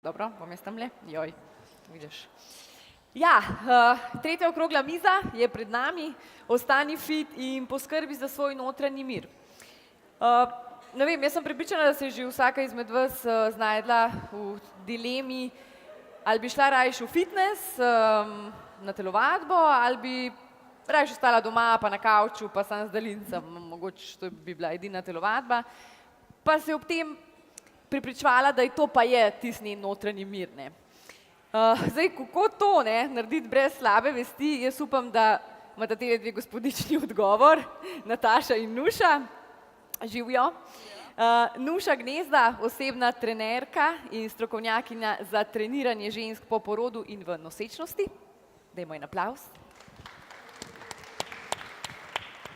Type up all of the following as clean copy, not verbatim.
Dobro, bom jaz tamle. Joj, vidiš. Ja, tretja okrogla miza je pred nami. Ostani fit in poskrbi za svoj notranji mir. Ne vem, jaz sem prepričana, da se je že vsaka izmed vas znajdla v dilemi, ali bi šla rajš v fitness, na telovadbo, ali bi rajš ostala doma, pa na kavču, pa sam z daljincem, mogoče to bi bila edina telovadba, pa se ob tem pripričevala, da je to pa je tisti njen notranji mir, ne. Zdaj, kako to, ne, narediti brez slabe vesti, jaz upam, da imata tele dve gospodični odgovor, Nataša in Nuša. Živjo. Nuša Gnezda, osebna trenerka in strokovnjakinja za treniranje žensk po porodu in v nosečnosti. Dajmo en aplavz.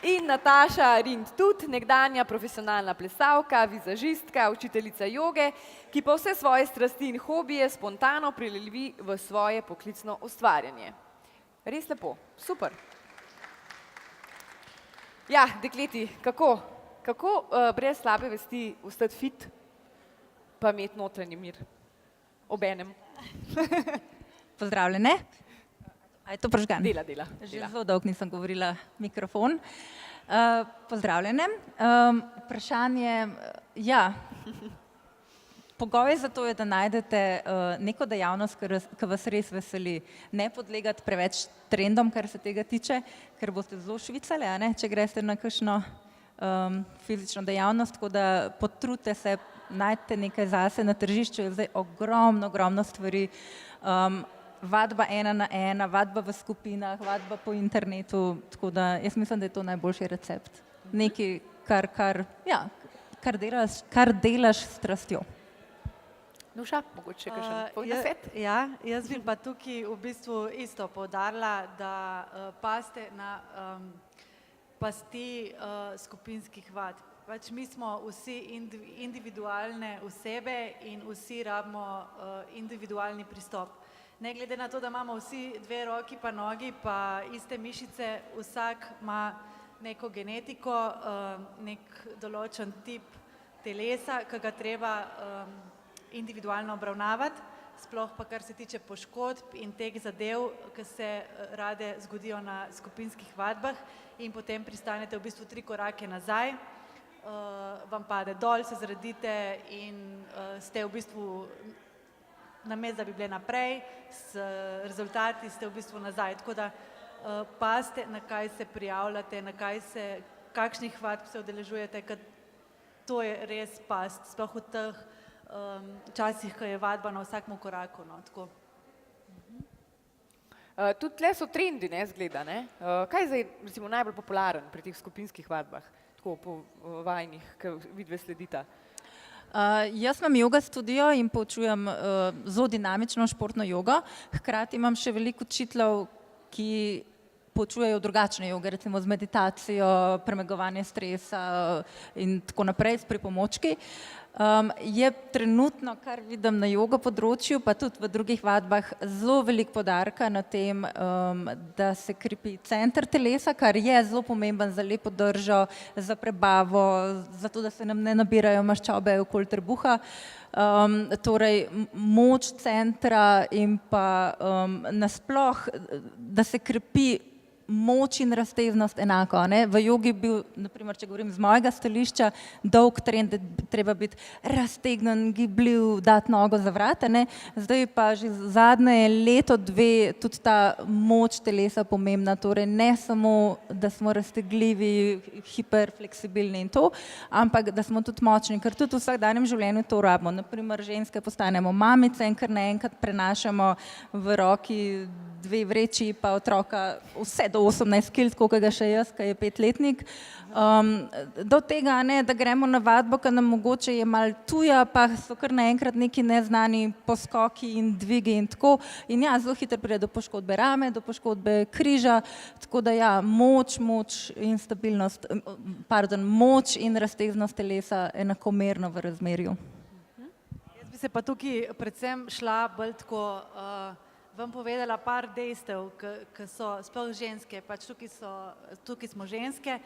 In Nataša Rind tudi, nekdanja profesionalna plesalka, vizažistka, učiteljica joge, ki pa vse svoje strasti in hobije spontano prelevi v svoje poklicno ustvarjanje. Res lepo, super. Ja, dekleti, kako brez slabe vesti ostati fit, pa imeti notranji mir? Obenem. Pozdravljene. A je to prižgan? Dela. Že zelo dolgo nisem govorila mikrofon. Pozdravljene. Vprašanje, ja, pogoj za to je, da najdete neko dejavnost, ki vas res veseli. Ne podlegati preveč trendom, kar se tega tiče, ker boste zelo švicali, a ne, če greste na kakšno fizično dejavnost, tako da potrudite se, najdite nekaj zase na tržišču, je zdaj ogromno stvari. Vadba 1 na 1, vadba v skupinah, vadba po internetu, tako da jaz mislim, da je to najboljši recept. Nekaj, kar delaš s strastjo. Nuša, mogoče kakšen tvoj nasvet? Ja, jaz bi pa tukaj v bistvu isto poudarila, da pazite na pasti skupinskih vadb. Pač mi smo vsi individualne osebe in vsi rabimo individualni pristop. Ne glede na to, da imamo vsi dve roki pa nogi pa iste mišice, vsak ima neko genetiko, nek določen tip telesa, ki ga treba individualno obravnavati, sploh pa kar se tiče poškodb in teh zadev, ki se rade zgodijo na skupinskih vadbah in potem pristanete v bistvu 3 korake nazaj, vam pade dol, se zredite in ste v bistvu namesto, da bi bile naprej, s rezultati ste v bistvu nazaj. Tako da pazite, na kaj se prijavljate, kakšnih vadb se udeležujete, ker to je res past, sploh v teh časih, ko je vadba na vsakem koraku. Tudi tle so trendi, ne, zgleda, ne. Kaj je zdaj recimo najbolj popularen pri teh skupinskih vadbah, tako po vajinih, ki vidve sledita? Jaz imam joga studio in poučujem zelo dinamično športno jogo, hkrati imam še veliko učiteljev, ki poučujejo drugačne joge, recimo z meditacijo, premagovanje stresa in tako naprej, s pripomočki. Je trenutno, kar vidim na jogo področju, pa tudi v drugih vadbah, zelo veliko poudarka na tem, da se krepi center telesa, kar je zelo pomemben za lepo držo, za prebavo, zato da se nam ne nabirajo maščobe okoli trebuha. Torej moč centra in pa nasploh, da se krepi moč in razteznost enako, ne. V jogi bil, na primer, če govorim z mojega stališča, dolg trend, da treba biti raztegnen, gibljiv, dati nogo za vrat, ne. Zdaj pa že zadnje leto, 2 tudi ta moč telesa pomembna, torej ne samo, da smo raztegljivi, hiperfleksibilni in to, ampak da smo tudi močni, ker tudi v vsakdanjem življenju to rabimo. Na primer, ženske postanemo mamice in kar naenkrat prenašamo v roki 2 vreči pa otroka vse do 18 kil, tako kot ga še jaz, ki je 5-letnik. Do tega, ne, da gremo na vadbo, ki nam mogoče je malo tuja, pa so kar naenkrat neki neznani poskoki in dvigi in tako. In ja, zelo hitro pride do poškodbe rame, do poškodbe križa, tako da ja, moč in stabilnost, moč in razteznost telesa enakomerno v razmerju. Jaz bi se pa tukaj predvsem šla bolj tako, vam povedala par dejstev, ki so sploh ženske, pač tukaj smo ženske,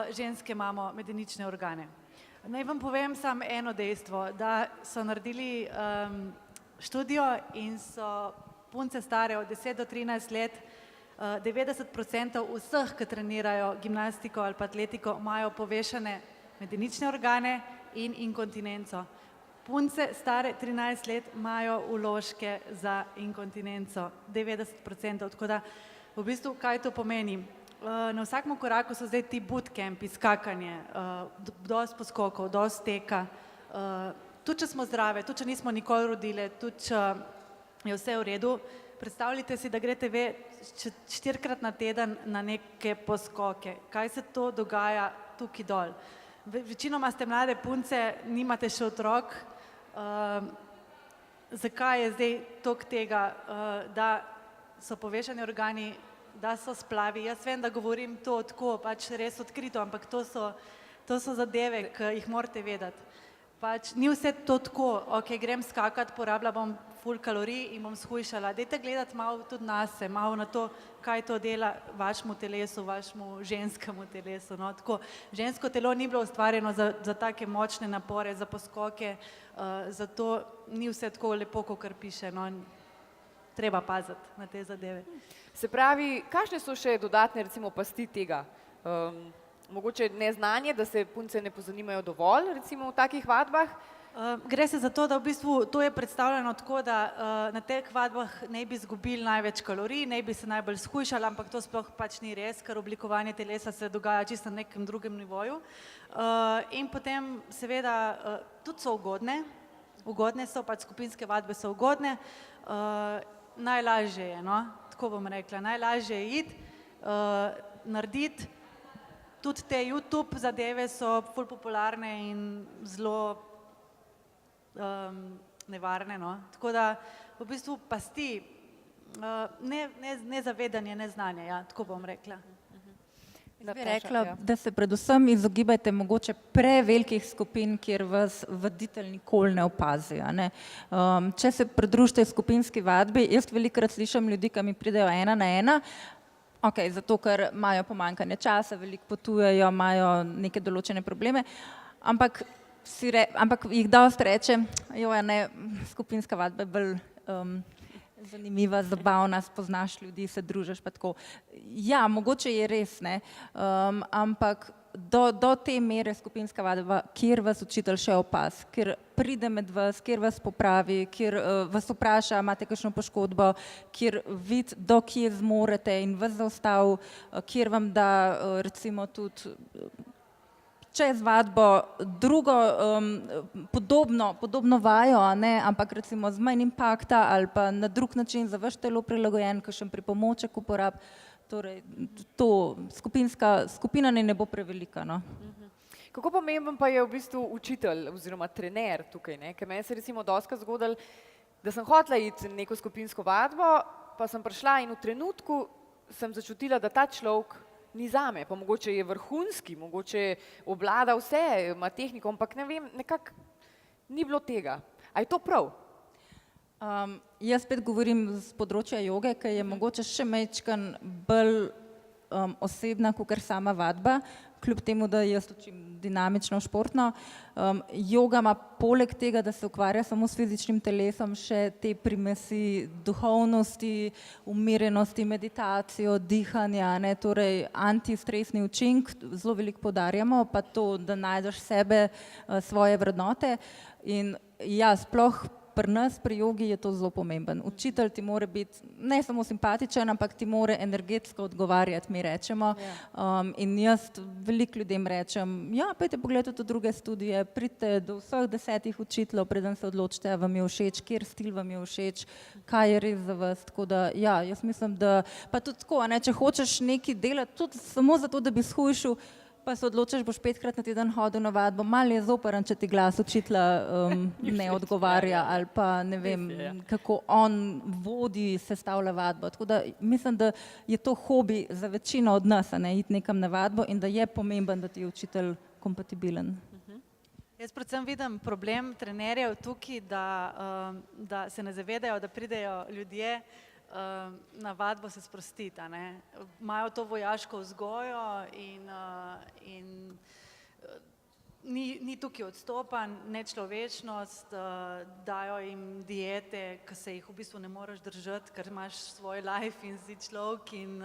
ženske imamo medenične organe. Naj vam povem samo eno dejstvo, da so naredili študijo in so punce stare od 10 do 13 let, 90% vseh, ki trenirajo gimnastiko ali pa atletiko, imajo povešane medenične organe in inkontinenco. Punce stare 13 let imajo vložke za inkontinenco, 90%, tako da v bistvu kaj to pomeni? Na vsakem koraku so zdaj ti bootcampi, skakanje, dosti poskokov, dosti teka, tudi če smo zdrave, tudi če nismo nikoli rodile, tudi če je vse v redu, predstavljajte si, da greste 4-krat na teden na neke poskoke. Kaj se to dogaja tukaj dol? Večinoma ste mlade punce, nimate še otrok. Zakaj je zdaj toliko tega, da so povešani organi, da so splavi? Jaz vem, da govorim to tako, pač res odkrito, ampak to so zadeve, ki jih morate vedeti. Pač ni vse to tako, ok, grem skakat, porabila bom ful kalorij in bom shujšala. Dajte gledati malo tudi nase, malo na to, kaj to dela vašemu telesu, vašemu ženskemu telesu. No? Tako, žensko telo ni bilo ustvarjeno za take močne napore, za poskoke, zato ni vse tako lepo, kot piše. No? Treba paziti na te zadeve. Se pravi, kakšne so še dodatne recimo pasti tega? Mogoče neznanje, da se punce ne pozanimajo dovolj recimo v takih vadbah? Gre se za to, da v bistvu to je predstavljeno tako, da na teh vadbah ne bi izgubili največ kalorij, ne bi se najbolj shujšali, ampak to sploh pač ni res, ker oblikovanje telesa se dogaja čisto na nekem drugem nivoju. In potem seveda tudi so ugodne so, pač skupinske vadbe so ugodne, najlažje je, no, tako bom rekla, najlažje je iti, narediti. Tudi te YouTube zadeve so ful popularne in zelo nevarne, no. Tako da v bistvu pasti, nezavedanje, neznanje, ja, tako bom rekla. Jaz bi rekla, da se predvsem izogibajte mogoče prevelikih skupin, kjer vas vaditelj nikoli ne opazi. Ne? Če se pridružite skupinski vadbi, jaz velikokrat slišim ljudi, ki mi pridejo 1 na 1, ok, zato ker imajo pomanjkanje časa, veliko potujejo, imajo neke določene probleme, ampak jih dosti reče, skupinska vadba je bolj zanimiva, zabavna, spoznaš ljudi, se družiš pa tako. Ja, mogoče je res, ne, ampak do te mere skupinska vadba, kjer vas učitelj še opaz, kjer pride med vas, kjer vas popravi, kjer vas vpraša, imate kakšno poškodbo, kjer vidi, do kje zmorete in vas zaustavi, kjer vam da recimo tudi čez vadbo drugo podobno vajo, ne, ampak recimo z manj impakta ali pa na drug način za vaše telo prilagojen, kakšen pripomoček uporab. Torej, skupina ne bo prevelika. No. Kako pomemben pa je v bistvu učitelj oziroma trener tukaj, ne? Ker meni se recimo dostikrat zgodilo, da sem hotela iti neko skupinsko vadbo, pa sem prišla in v trenutku sem začutila, da ta človek ni zame, pa mogoče je vrhunski, mogoče obvlada vse, ima tehniko, ampak ne vem, nekako ni bilo tega. A je to prav? Jaz spet govorim z področja joge, ki je mogoče še majčkeno bolj osebna kakor sama vadba, kljub temu, da jaz učim dinamično, športno. Joga ima poleg tega, da se ukvarja samo s fizičnim telesom, še te primesi duhovnosti, umirjenosti, meditacijo, dihanja, ne, torej antistresni učinek, zelo veliko poudarjamo, pa to, da najdeš sebe, svoje vrednote. In ja, sploh pri nas, pri jogi je to zelo pomemben. Učitelj ti mora biti ne samo simpatičen, ampak ti mora energetsko odgovarjati, mi rečemo. In jaz veliko ljudem rečem, ja, pojdite pogledati druge studije, pridite do vseh 10 učiteljev, preden se odločite, a vam je všeč, kjer stil vam je všeč, kaj je res za vas. Tako da, ja, jaz mislim, da pa tudi tako, ne, če hočeš nekaj delati, tudi samo zato, da bi shujšal, pa se odločiš, boš 5-krat na teden hodil na vadbo, malo je zoprn, če ti glas učitelja ne odgovarja ali pa ne vem, kako on vodi, sestavlja vadbo. Tako da mislim, da je to hobi za večino od nas, ne, iti nekam na vadbo in da je pomemben, da ti je učitelj kompatibilen. Jaz predvsem vidim problem trenerjev tukaj, da se ne zavedajo, da pridejo ljudje na vadbo se sprostiti, ne. Imajo to vojaško vzgojo in ni tukaj odstopanj, nečlovečnost, dajo jim diete, ki se jih v bistvu ne moreš držati, ker imaš svoj life in si človek in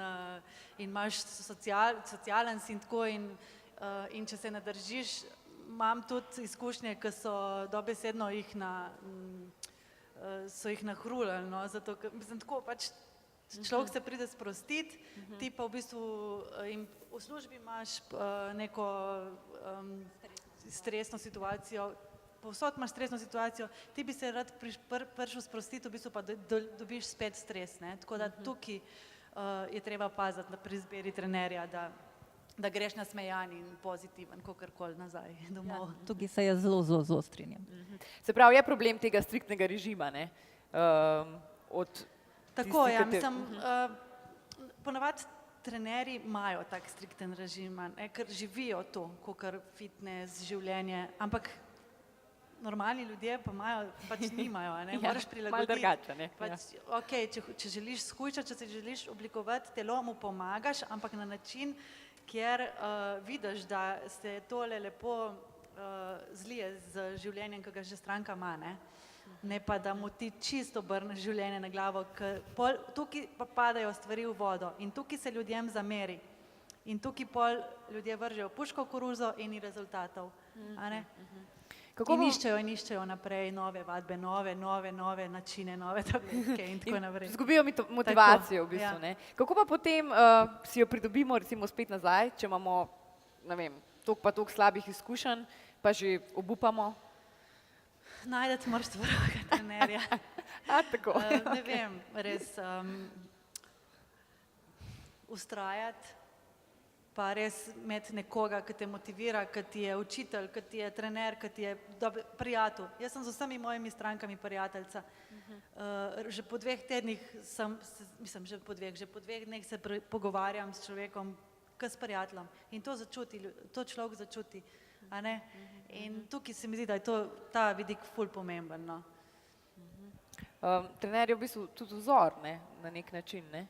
imaš socialen si in tako in če se ne držiš, imam tudi izkušnje, ki so dobesedno so jih nahrulili, no, zato, ker, mislim, tako pač človek se pride sprostiti, ti pa v bistvu v službi imaš neko stresno situacijo, povsod imaš stresno situacijo, ti bi se rad prišel sprostiti, v bistvu pa dobiš spet stres, ne, tako da tukaj je treba paziti pri izbiri trenerja, da greš nasmejan in pozitiven, kakorkoli nazaj domov. Tukaj se jaz zelo strinjam. Se pravi, je problem tega striktnega režima, ne? Tako, ja, mislim, ponavadi trenerji imajo tak strikten režim, ker živijo to, kakor fitness, življenje, ampak normalni ljudje pa imajo, pač nimajo, ne, moraš prilagoditi. Malo drugače, ne. Pač, okej, če želiš shujšati, če si želiš oblikovati telo, mu pomagaš, ampak na način, kjer vidiš, da se tole lepo zlije z življenjem, ki ga že stranka ima, ne pa da mu ti čisto obrneš življenje na glavo, ker tukaj pa padajo stvari v vodo in tukaj se ljudem zameri in tukaj pol ljudje vržejo puško v koruzo in ni rezultatov, a ne? In iščejo naprej nove vadbe, nove načine, nove tabletke in tako naprej. Zgubijo motivacijo v bistvu, ja. ne. Kako pa potem si jo pridobimo recimo spet nazaj, če imamo, ne vem, toliko pa toliko slabih izkušenj, pa že obupamo? Najdete moraš prvega trenerja. Tako. Ne vem, res ustrajati, pa res imeti nekoga, ki te motivira, ki ti je učitelj, ki ti je trener, ki ti je prijatelj. Jaz sem z vsemi mojimi strankami prijateljica. Že po 2 tednih že po 2 dneh se pogovarjam s človekom, kot s prijateljem. In to človek začuti, a ne? In tukaj se mi zdi, da je ta vidik ful pomemben, no. Trener je v bistvu tudi vzor, ne, na nek način, ne.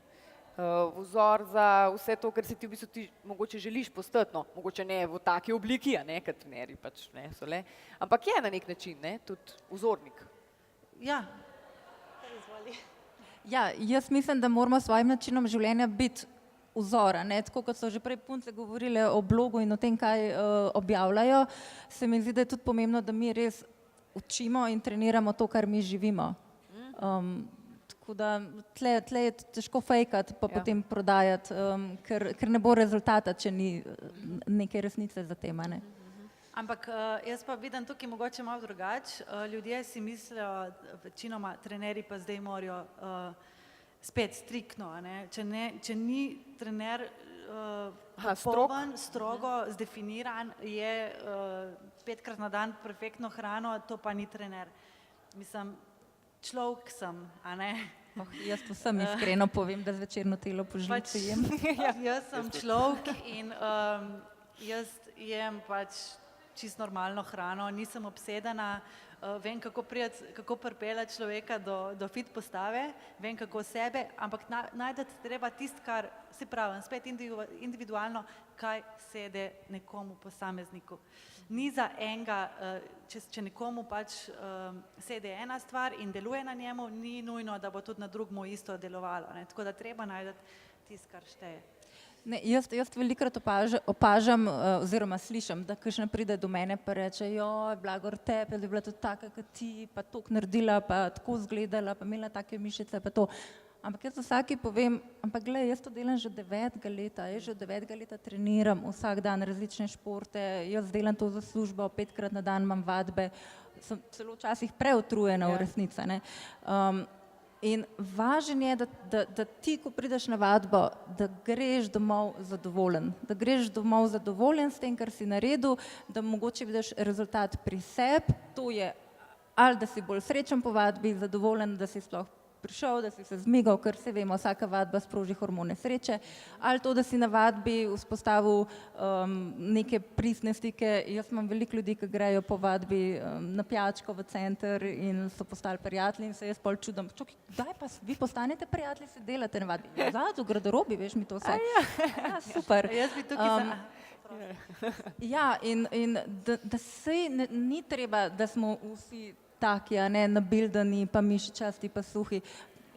Vzor za vse to, kar si ti v bistvu ti mogoče želiš postati, no, mogoče ne v taki obliki, a ne, ker trenerji pač ne so le, ampak je na nek način, ne, tudi vzornik. Ja. Ja, jaz mislim, da moramo s svojim načinom življenja biti vzora, ne, tako kot so že prej punce govorile o blogu in o tem, kaj objavljajo, se mi zdi, da je tudi pomembno, da mi res učimo in treniramo to, kar mi živimo. Tako da tle je težko fejkati pa potem prodajati, ker ne bo rezultata, če ni neke resnice za tem, ne. Ampak jaz pa vidim tukaj mogoče malo drugače. Ljudje si mislijo, večinoma trenerji pa zdaj morajo spet striktno, a ne. Če ni trener popoln, strogo zdefiniran, je 5-krat na dan perfektno hrano, to pa ni trener. Mislim, človek sem, a ne. Jaz vsem iskreno povem, da zvečerno telo po žlici jem. Jaz sem človek in jaz jem pač čisto normalno hrano, nisem obsedena, vem, kako pripeljati človeka do fit postave, vem, kako sebe, ampak najdete treba tisto, kar si pravim, spet individualno, kaj sede nekomu posamezniku. Ni za enega, če nekomu pač sede ena stvar in deluje na njemu, ni nujno, da bo tudi na drugmu isto delovalo, ne? Tako da treba najdeti tisto, kar šteje. Ne, jaz velikokrat opažam oziroma slišim, da kakšna pride do mene pa reče, joj, blagor tebi, da je bila tudi taka kot ti, pa toliko naredila, pa tako izgledala, pa imela take mišice, pa to. Ampak jaz vsaki povem, ampak glej, jaz to delam že 9 leta, jaz že 9 leta treniram vsak dan različne športe, jaz delam to za službo, 5-krat na dan imam vadbe, sem celo včasih preutrujena v resnici, ne. In važno je, da ti, ko prideš na vadbo, da greš domov zadovoljen. Da greš domov zadovoljen s tem, kar si naredil, da mogoče vidiš rezultat pri sebi, to je ali da si bolj srečen po vadbi, zadovoljen, da si sploh prišel, da si se zmigal, ker se vemo, vsaka vadba sproži hormone sreče, ali to, da si na vadbi vzpostavil neke pristne stike. Jaz imam veliko ljudi, ki grejo po vadbi na pijačko v center in so postali prijatelji in se jaz pol čudim, kdaj pa vi postanete prijatelji, se delate na vadbi? Zadaj v garderobi, veš mi to vse. Ja, super. Jaz bi tukaj Ja, in da sej ni treba, da smo vsi taki, a ne, nabildani, pa mišičasti, pa suhi.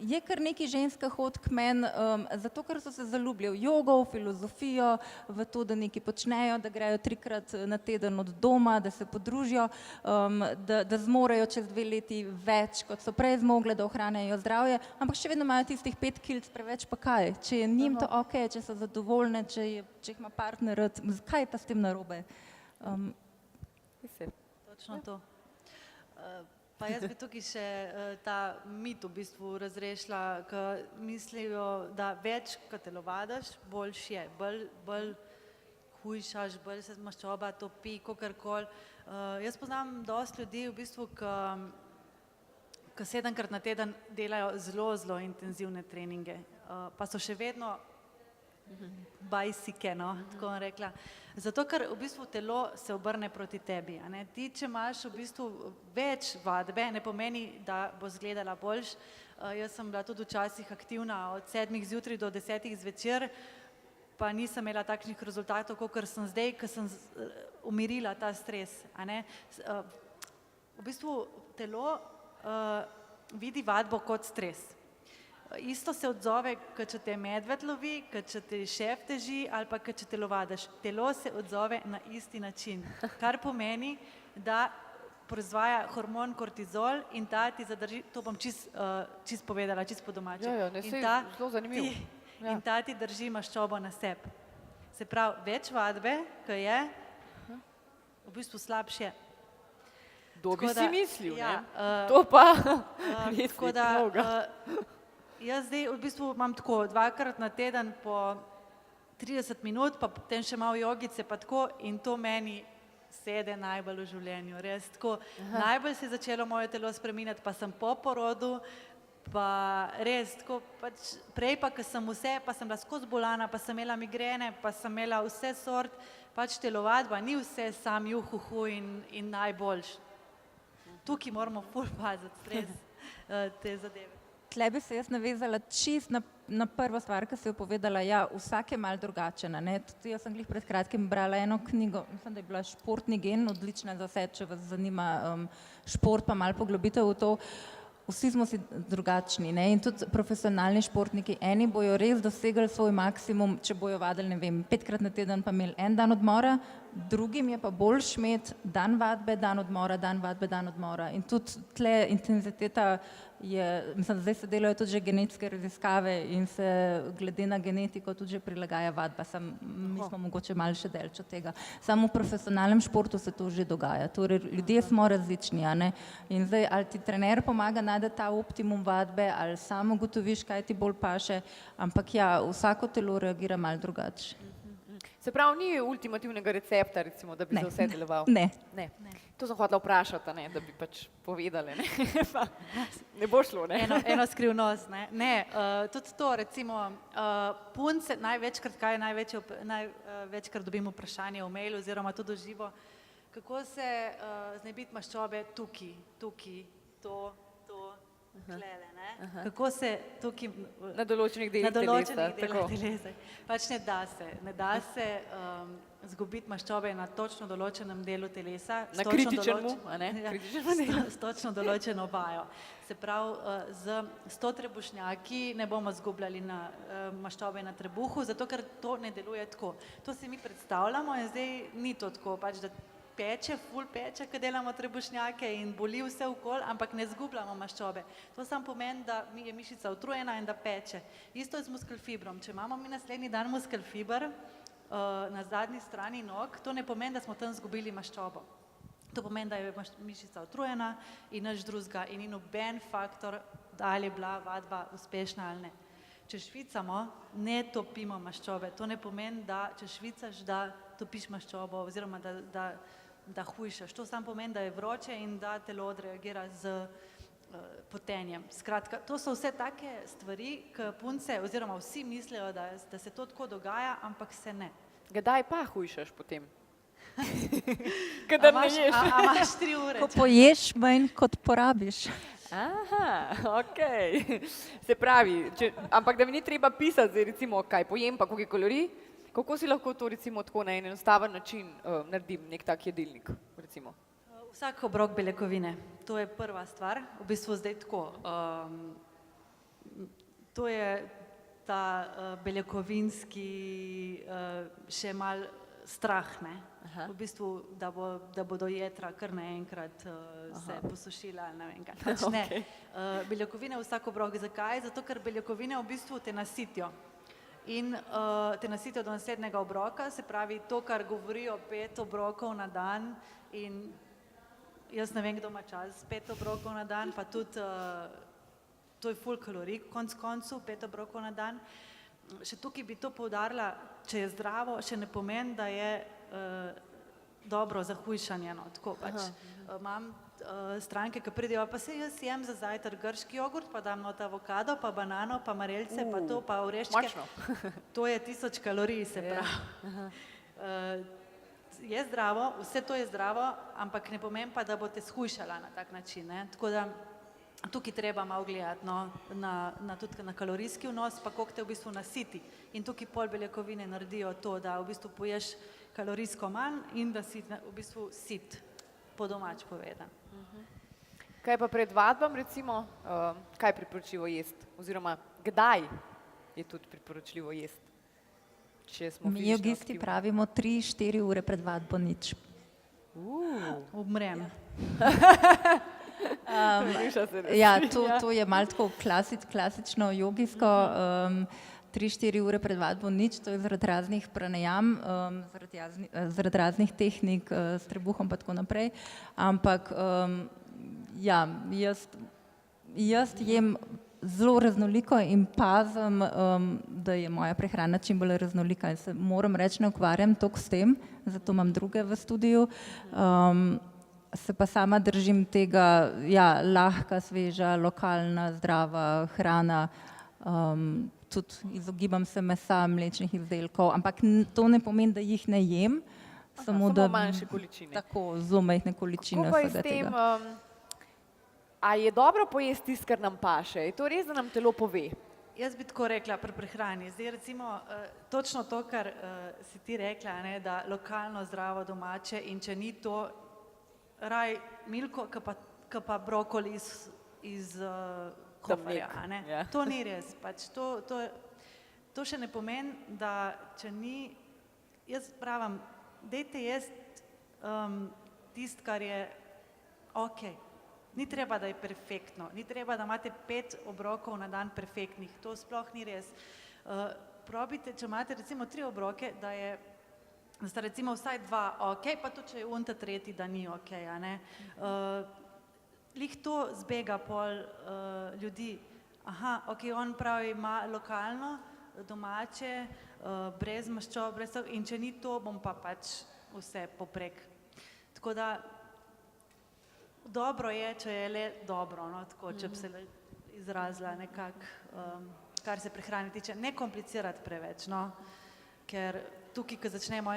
Je kar nekaj ženska hod k meni, zato ker so se zaljubili v jogo, v filozofijo, v to, da nekaj počnejo, da grejo 3-krat na teden od doma, da se podružijo, da zmorejo čez 2 leti več, kot so prej zmogle, da ohranjajo zdravje, ampak še vedno imajo tistih 5 kg preveč, pa kaj? Če je njim to ok, če so zadovoljne, če jih ima partner rad, kaj je pa s tem narobe? Točno to. Pa jaz bi tukaj še ta mit v bistvu razrešila, ki mislijo, da več, ko telovadaš, boljš je, bolj hujšaš, bolj se maščoba topi, kakorkoli. Jaz poznam dosti ljudi, v bistvu, ki 7-krat na teden delajo zelo intenzivne treninge, pa so še vedno bajsike, no, tako bom rekla. Zato, ker v bistvu telo se obrne proti tebi. A ne? Ti, če imaš v bistvu več vadbe, ne pomeni, da bo izgledala boljš. Jaz sem bila tudi včasih aktivna od 7 zjutraj do 10 zvečer, pa nisem imela takšnih rezultatov, kot sem zdaj, ker sem umirila ta stres. A ne? V bistvu telo vidi vadbo kot stres. Isto se odzove, kad če te medved lovi, kad če te šef teži ali pa kad če telovadaš. Telo se odzove na isti način, kar pomeni, da proizvaja hormon kortizol in ta ti zadrži, to bom čist povedala, čist po domače. Zelo zanimivo. In ta ti drži maščobo na sebi. Se pravi, več vadbe, ko je, v bistvu slabše. Kdo bi si mislil, ja, ne? To pa res tako ni da, mnogo. Jaz zdaj v bistvu imam tako 2-krat na teden po 30 minut, pa potem še malo jogice, pa tako in to meni sede najbolj v življenju, res tako. Najbolj se je začelo moje telo spreminjati, pa sem po porodu, pa res tako, pač prej pa, ko sem vse, pa sem bila skozi bolana, pa sem imela migrene, pa sem imela vse sort, pač telovadba ni vse sam juhuhu in najboljš. Tukaj moramo ful paziti, res te zadeve. Tle bi se jaz navezala čist na prvo stvar, ki si jo povedala, ja, vsak je malo drugačen, ne? Tudi jaz sem glih pred kratkim brala eno knjigo, mislim, da je bila Športni gen, odlična za vse, če vas zanima šport, pa malo poglobitev v to. Vsi smo si drugačni, ne? In tudi profesionalni športniki, eni bojo res dosegli svoj maksimum, če bojo vadili, ne vem, 5-krat na teden pa imeli en dan odmora, drugim je pa boljš imeti dan vadbe, dan odmora, dan vadbe, dan odmora. In tudi tle intenziteta je, mislim, zdaj se delajo tudi že genetske raziskave in se glede na genetiko tudi že prilagaja vadba, mi smo mogoče malo še delč od tega. Samo v profesionalnem športu se to že dogaja, torej ljudje smo različni, a ne? In zdaj, ali ti trener pomaga najti ta optimum vadbe, ali samo ugotoviš, kaj ti bolj paše, ampak ja, vsako telo reagira malo drugače. Se pravi, ni ultimativnega recepta, recimo, da bi za vse deloval? Ne. To sem hotela vprašati, ne, da bi pač povedali, ne? Ne bo šlo, ne? Eno skrivnost, ne? Ne, tudi to, recimo, punce največkrat dobimo vprašanje v mailu oziroma tudi v živo, kako se znebiti maščobe tukaj, to, tlele, ne? Kako se tukaj Na določenih delih telesa. Pač ne da se zgubiti maščobe na točno določenem delu telesa. Na kritičnemu, a ne? S točno določeno vajo. Se pravi, z 100 trebušnjaki ne bomo zgubljali na maščobe na trebuhu, zato ker to ne deluje tako. To si mi predstavljamo in zdaj ni to tako, pač da peče, ful peče, ko delamo trebušnjake in boli vse okoli, ampak ne zgubljamo maščobe. To samo pomeni, da je mišica utrujena in da peče. Isto je z muskelfibrom. Če imamo mi naslednji dan muskelfiber na zadnji strani nog, to ne pomeni, da smo tam zgubili maščobo. To pomeni, da je mišica utrujena in nič drugega in ni noben faktor, da ali je bila vadba uspešna ali ne. Če švicamo, ne topimo maščobe. To ne pomeni, da če švicaš, da topiš maščobo oziroma da hujšaš. To samo pomeni, da je vroče in da telo odreagira z potenjem. Skratka, to so vse take stvari, ki punce oziroma vsi mislijo, da se to tako dogaja, ampak se ne. Kdaj pa hujšaš potem? Kadar ne ješ. A imaš 3 ure? Ko poješ manj, kot porabiš. Aha, okej. Se pravi, ampak da mi ni treba pisati, zdaj recimo, kaj pojem, pa koliko kalorij, Kako si lahko to recimo tako na en enostaven način naredim, nek tak jedilnik, recimo? Vsak obrok beljakovine, to je prva stvar, v bistvu zdaj tako. To je ta beljakovinski še mal strah, ne? V bistvu, da bodo jedra kar naenkrat se posušila, ne vem kaj. Pač ne. Beljakovine vsak obrok, zakaj? Zato, ker beljakovine v bistvu te nasitijo. In te nasitijo do naslednjega obroka, se pravi to, kar govorijo 5 obrokov na dan in jaz ne vem, kdo ima čas 5 obrokov na dan, pa tudi to je ful kalorij, konc koncu, 5 obrokov na dan. Še tukaj bi to poudarila, če je zdravo, še ne pomeni, da je dobro za hujšanje. No. Tako pač imam stranke, ki pridejo, pa se jaz jem za zajtrk grški jogurt, pa dam not avokado, pa banano, pa marelice, pa to, pa oreščke. To je 1000 kalorij, se pravi. Je zdravo, vse to je zdravo, ampak ne pomeni pa, da boste shujšala na tak način. Ne. Tako da tukaj treba malo gledati tudi na kalorijski vnos, pa koliko te v bistvu nasiti. In tukaj pol beljakovine naredijo to, da v bistvu poješ kalorijsko manj in da si v bistvu sit, po domač povedan. Kaj pa pred vadbam recimo, kaj priporočljivo jesti? Oziroma, kdaj je tudi priporočljivo jesti? Mi jogisti pravimo 3-4 ure pred vadbo nič. Obmrem. Ja, to je malo tako klasično jogijsko, 3-4 ure pred vadbo nič, to je zaradi raznih pranajam, zaradi raznih tehnik s trebuhom pa tako naprej, ampak ja, jaz jem zelo raznoliko in pazim, da je moja prehrana čim bolj raznolika in se moram reči, ne ukvarjam toliko s tem, zato imam druge v studiu. Se pa sama držim tega, ja, lahka, sveža, lokalna, zdrava hrana, tudi izogibam se mesa, mlečnih izdelkov, ampak to ne pomeni, da jih ne jem, samo manjše količine. Tako, zelo majhne količine vsega tega. A je dobro pojesti tisto, kar nam paše? Je to res, da nam telo pove? Jaz bi tako rekla pri prehrani. Zdaj recimo točno to, kar si ti rekla, ne, da lokalno, zdravo, domače in če ni to, raj milko, ka pa brokoli iz koferja. Yeah. To ni res. Pač to še ne pomeni, da če ni, jaz pravim, dajte jesti tisto, kar je ok. Ni treba, da je perfektno. Ni treba, da imate 5 obrokov na dan perfektnih. To sploh ni res. Probite, če imate recimo 3 obroke, da sta recimo vsaj 2 ok, pa tudi če je unta tretji, da ni ok. Lih to zbega pol ljudi. Aha, ok, on pravi, ima lokalno, domače, brez maščob, brez tega, in če ni to, bom pa pač vse poprek. Tako da dobro je, če je le dobro, no, tako, če bi se izrazila nekako, kar se prehrane tiče, ne komplicirati preveč, no, ker tukaj, ko začnemo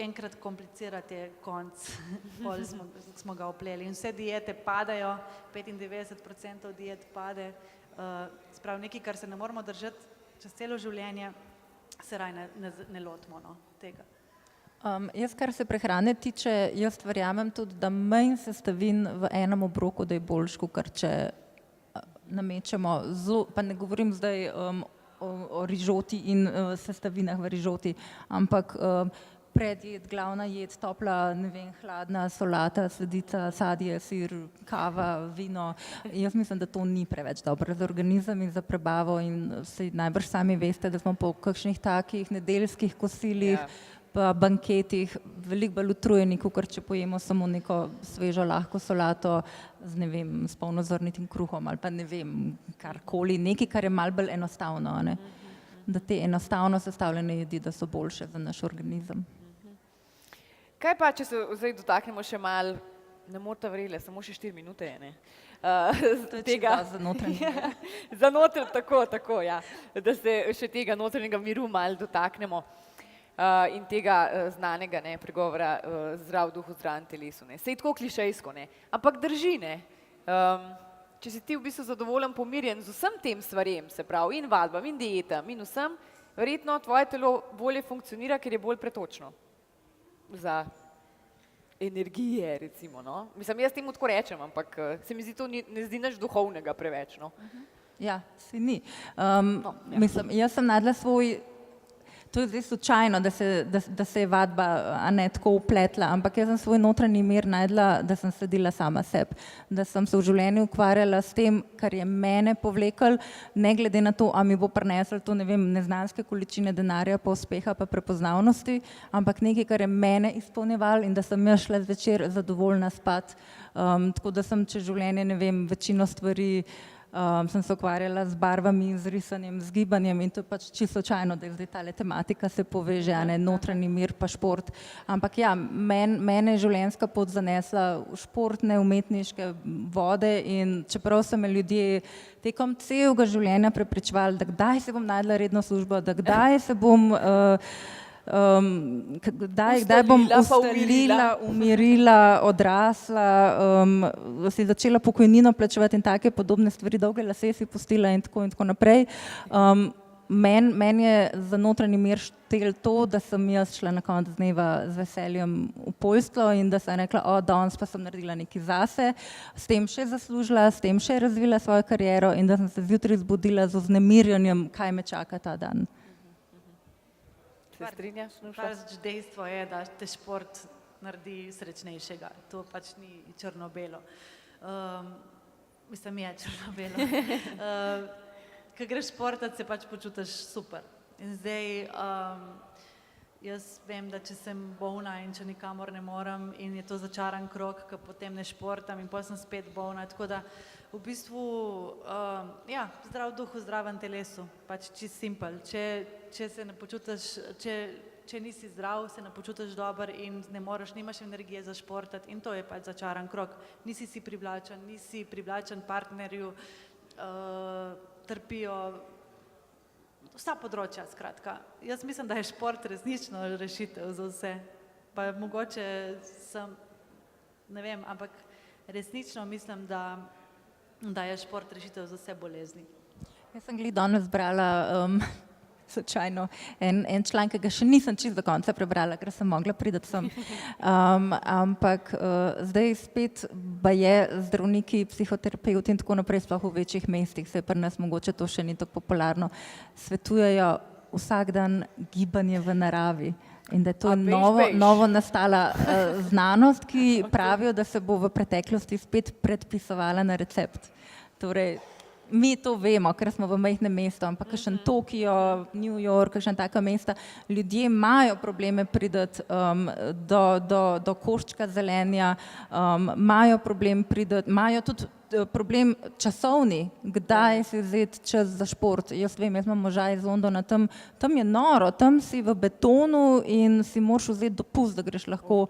enkrat komplicirati, je konc, pol smo ga opleli in vse diete padajo, 95% diet pade, sprav nekaj, kar se ne moramo držati čez celo življenje, se raj ne lotimo, no, tega. Jaz, kar se prehrane tiče, jaz verjamem tudi, da manj sestavin v enem obroku, da je boljš, kot če namečemo, pa ne govorim zdaj o rižoti in sestavinah v rižoti, ampak predjed, glavna jed, topla, ne vem, hladna, solata, sladica, sadje, sir, kava, vino. Jaz mislim, da to ni preveč dobro za organizem in za prebavo in se najbrž sami veste, da smo po kakšnih takih nedeljskih kosilih, pa banketih veliko bolj utrujeni, kot če pojemo samo neko svežo, lahko solato z, ne vem, s polnozrnitim kruhom ali pa ne vem, karkoli, nekaj, kar je malo bolj enostavno, ne? Da te enostavno sestavljene jedi, da so boljše za naš organizem. Kaj pa, če se zdaj dotaknemo še malo, ne morate verjeli, samo še 4 minute je, ne? To je tega za notranji mir. Za tako, ja, da se še tega notranjega miru malo dotaknemo. In tega znanega pregovora zdrav duh v zdravem telesu. Sej tako klišejsko, ampak drži. Če si ti v bistvu zadovoljen, pomirjen z vsem tem stvarem, se pravi in vadbam in dietam in vsem, verjetno tvoje telo bolje funkcionira, ker je bolj pretočno za energije, recimo. No? Mislim, jaz temu tako rečem, ampak se mi zdi to ne zdi nič duhovnega preveč. No? Ja, se ni. No, ja. Mislim, jaz sem najdla svoj, to je zdaj slučajno, da se je vadba tako upletla, ampak jaz sem svoj notranji mir najdla, da sem sledila sama sebi, da sem se v življenju ukvarjala s tem, kar je mene povlekel, ne glede na to, a mi bo prineslo to, ne vem, neznanske količine denarja, pa uspeha, pa prepoznavnosti, ampak nekaj, kar je mene izpolnjevalo in da sem jaz šla zvečer zadovoljna spat. Tako da sem čez življenje, ne vem, večino stvari sem se ukvarjala z barvami, z risanjem, z gibanjem in to je pač čisto slučajno, da je zdaj tale tematika se poveže, a ne, notranji mir pa šport. Ampak ja, mene je življenjska pot zanesla v športne, umetniške vode in čeprav so me ljudje tekom celega življenja prepričevali, da kdaj se bom najdla redno službo, da kdaj se bom kdaj bom ustalila, umirila, odrasla, si začela pokojnino plačevati in take podobne stvari, dolge lase si pustila in tako naprej. Meni je za notranji mir štel to, da sem jaz šla na konec dneva z veseljem v Poljsko in da sem rekla, danes pa sem naredila nekaj zase, s tem še zaslužila, s tem še razvila svojo kariero in da sem se zjutraj zbudila z vznemirjenjem, kaj me čaka ta dan. Se strinjaš, Nuša? Pač dejstvo je, da te šport naredi srečnejšega. To pač ni črno-belo. Mislim, je črno-belo. Ko greš športat, se pač počutiš super. In zdaj, jaz vem, da če sem bolna in če nikamor ne morem in je to začaran krog, ko potem ne športam in potem sem spet bolna. Tako da v bistvu, ja, zdrav duh v zdravem telesu, pač čist simpel. Če se ne počutiš, če nisi zdrav, se ne počutiš dober in ne moreš, nimaš energije za športati in to je pač začaran krog. Nisi privlačen partnerju, trpijo vsa področja, skratka. Jaz mislim, da je šport resnično rešitev za vse. Pa mogoče sem, ne vem, ampak resnično mislim, da je šport rešitev za vse bolezni. Jaz sem glih danes brala slučajno en članek, ki ga še nisem čisto do konca prebrala, ker sem mogla priti sem. Ampak zdaj spet baje zdravniki, psihoterapeuti in tako naprej, sploh v večjih mestih, se pri nas mogoče to še ni tako popularno, svetujejo vsak dan gibanje v naravi. In da je to novo nastala znanost, ki pravijo, da se bo v preteklosti spet predpisovala na recept. Torej, mi to vemo, ker smo v majhnem mestu, ampak kakšen Tokio, New York, kakšen taka mesta, ljudje imajo probleme priti do koščka zelenja, imajo problem priti, imajo tudi problem časovni, kdaj si vzeti čas za šport. Jaz vem, jaz imam moža iz Londona, tam je noro, tam si v betonu in si moraš vzeti dopust, da greš lahko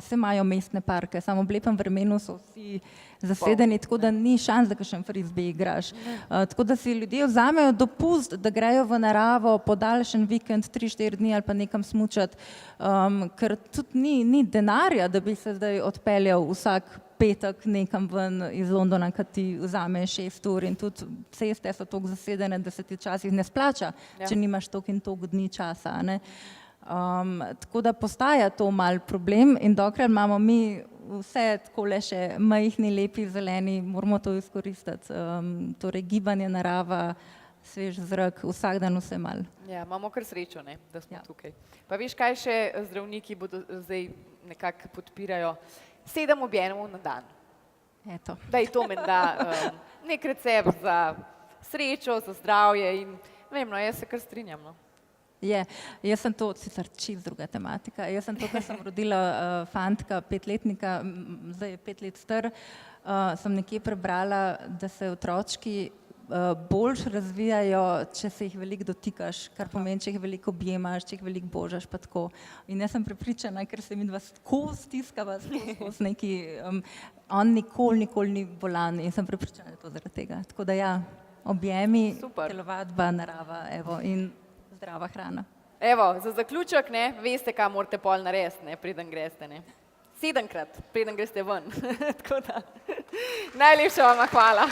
se imajo mestne parke, samo v lepem vremenu so vsi zasedeni, tako da ni šans, da kakšen frisbee igraš. Tako da si ljudje vzamejo dopust, da grejo v naravo podaljšen vikend, 3-4 dni ali pa nekam smučati, ker tudi ni denarja, da bi se zdaj odpeljal vsak petek nekam ven iz Londona, kad ti vzame 6 ur in tudi ceste so toliko zasedene, da se ti včasih ne splača, če nimaš toliko in toliko dni časa. Ne? Tako da postaja to mal problem in dokler imamo mi vse takole še majhni, lepi, zeleni, moramo to izkoristiti. Torej gibanje, narava, svež zrak, vsak dan vse mal. Ja, imamo kar srečo, ne, da smo tukaj. Pa veš, kaj še zdravniki bodo zdaj nekako podpirajo? 7 objemov na dan. Eto. Da je to menda nek recept za srečo, za zdravje in ne vem, no, jaz se kar strinjam. No. Jaz sem to, sicer čisto druga tematika, jaz sem to, ko sem rodila fantka, 5-letnika, zdaj je 5 let star, sem nekje prebrala, da se otročki boljš razvijajo, če se jih veliko dotikaš, kar pomeni, če jih veliko objemaš, če jih veliko božaš, pa tako. In jaz sem prepričana, ker se midva tako stiskava skozi neki, on nikoli ni bolan in sem prepričana, da je to zaradi tega. Tako da ja, objemi, telovadba, narava, evo, in zdrava hrana. Evo, za zaključek, ne, veste, kaj morate pol narediti, ne, preden greste, ne. 7-krat, preden greste ven. Tako da, najlepša vam hvala.